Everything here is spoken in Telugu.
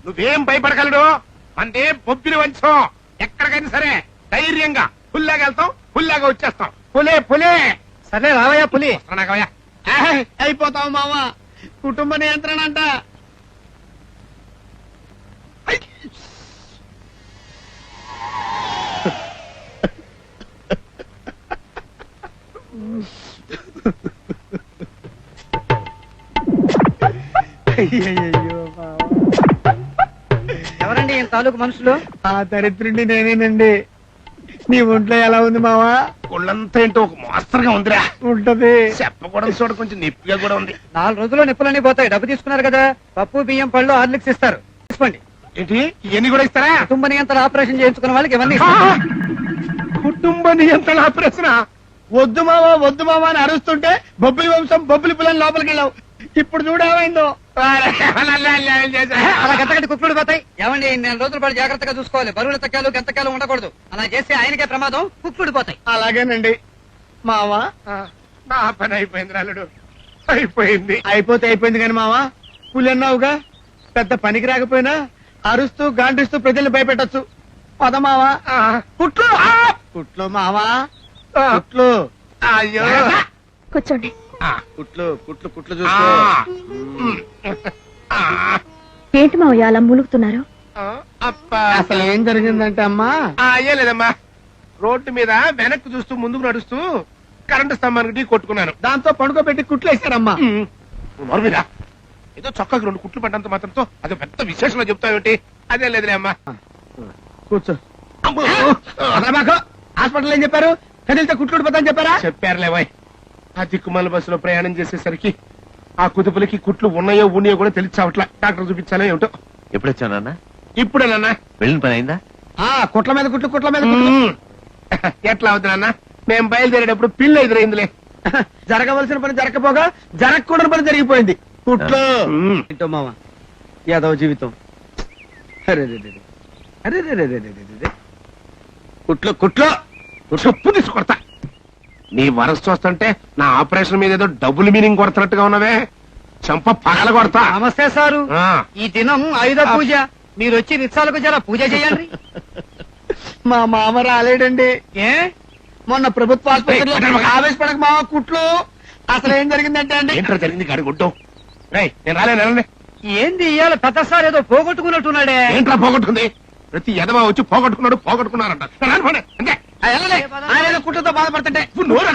నువ్వేం భయపడగలడు. మనదే బొబ్బిలి వంశం. ఎక్కడికైనా సరే ధైర్యంగా పుల్లాగా వెళ్తాం, పుల్లాగా వచ్చేస్తాం. పులే పులే. సరే రావయ్యా పులి. వస్తున్నావయ్యా. అయిపోతావు మామ, కుటుంబ నియంత్రణ అంట. ఎవరండి ఈ తాలూకు మనుషులు? ఆ దరిద్రుండి నేనేనండి. నీ ఒంట్లో ఎలా ఉంది మావా? ఒళ్ళంతా ఏంటో ఒక మోస్తరుగా ఉందిరా. ఉంటది. చెప్పకూడదు చూడ, కొంచెం నొప్పిగా కూడా ఉంది. 4 రోజుల్లో నిప్పులన్నీ పోతాయి. డబ్బు తీసుకున్నారు కదా, పప్పు బియ్యం పళ్ళు హార్లిక్స్ ఇస్తారు, తీసుకోండి. ఏంటి ఇవన్నీ కూడా ఇస్తారా? కుటుంబ నియంత్రణ ఆపరేషన్ చేయించుకున్న వాళ్ళకి ఇవన్నీ ఇస్తారు. కుటుంబ నియంత్రణ ఆపరేషన్? వద్దు మావా అని అరుస్తుంటే బొబ్బిలి వంశం బొబ్బిలి పిల్లలు లోపలికి వెళ్ళావు. ఇప్పుడు చూడేమైందో. అలా గంటగంట కుక్కలు పోతాయి. ఏమండి, 4 రోజుల పాటు జాగ్రత్తగా చూసుకోవాలి. బరువుల తక్కాలు గంతకాలు ఉండకూడదు. అలా చేస్తే ఆయనకే ప్రమాదం, కుక్కలు పోతాయి. అలాగేనండి మావా. నా పని అయిపోయింది రాలుడు, అయిపోయింది. అయిపోతే అయిపోయింది కానీ మావా, పులి అన్నావుగా, పెద్ద పనికి రాకపోయినా అరుస్తూ గాండిస్తూ ప్రజల్ని భయపెట్టచ్చు. పద మావా. కుట్లు కుట్లు మావా, కుట్లు. అయ్యో కూర్చోండి. కుట్లు కుట్లు కుట్లు చూసుకో. ఏంటి మావయ్య అలా మూలుగుతున్నారు? అసలు ఏం జరిగిందంటే అమ్మా, అయ్యే లేదమ్మా, రోడ్డు మీద వెనక్కి చూస్తూ ముందుకు నడుస్తూ కరెంటు స్తంభానికి ఢీ కొట్టుకున్నాను. దాంతో పడుకోబెట్టి కుట్లు వేశారమ్మా. మరుమీరా ఏదో చొక్కాకి 2 కుట్లు పడ్డంత మాత్రంతో అది పెద్ద విశేషంలో చెప్తావేంటి? అదే లేదులే అమ్మా. కూర్చో. హాస్పిటల్ ఏం చెప్పారు? కదిలితే కుట్లు పోతాని చెప్పారా? చెప్పారులే బాయ్. ఆ దిక్కుమాల బస్సులో ప్రయాణం చేసేసరికి ఆ కుదుపులకి కుట్లు ఉన్నాయో ఉన్నాయో కూడా తెలిసావట్లా. డాక్టర్ చూపించాలో ఏమిటో. ఎప్పుడు వచ్చావు? ఇప్పుడేనన్నా వెళ్ళిన పని అయిందా? కుట్ల మీద కుట్లు కుట్ల మీద కుట్లు. ఎట్లా అవుతుంది నాన్న, మేము బయలుదేరేటప్పుడు పిల్ల ఎదురైందిలే. జరగవలసిన పని జరగపోగా జరగకూడని పని జరిగిపోయింది. కుట్లు ఏంటో మామ, యాదవ జీవితం. అరే కుట్లు కుట్లు చెప్పు తీసుకొడతా. నీ వరస చూస్తుంటే నా ఆపరేషన్ మీద ఏదో డబుల్ మీనింగ్ కొడుతున్నట్టుగా ఉన్నవే. చంప పగల కొడతా. నమస్తే సారు. ఆ. ఈ దినం ఆయుధ పూజ. మీరు వచ్చి రిక్షాలకు జర పూజ చేయండి. మా మామ రాలేడండి. ఏ మొన్న ప్రభుత్వ ఆసుపత్రిలో ఆవేశపడక మామ, కుట్లు. అసలు ఏం జరిగిందంటే అండి, ఏంటో జరిగింది గాడి గుడ్డం. నేను రాలేను. ఏంది ఇవాళ పెద్ద సార్ ఏదో పోగొట్టుకున్నట్టున్నాడే. ఏంట్రా పోగొట్టుకుంది? ప్రతి ఎదవా వచ్చి పోగొట్టుకున్నారంట. అంతే ఆయన కుట్లతో బాధపడుతుంటే ఇప్పుడు నోరు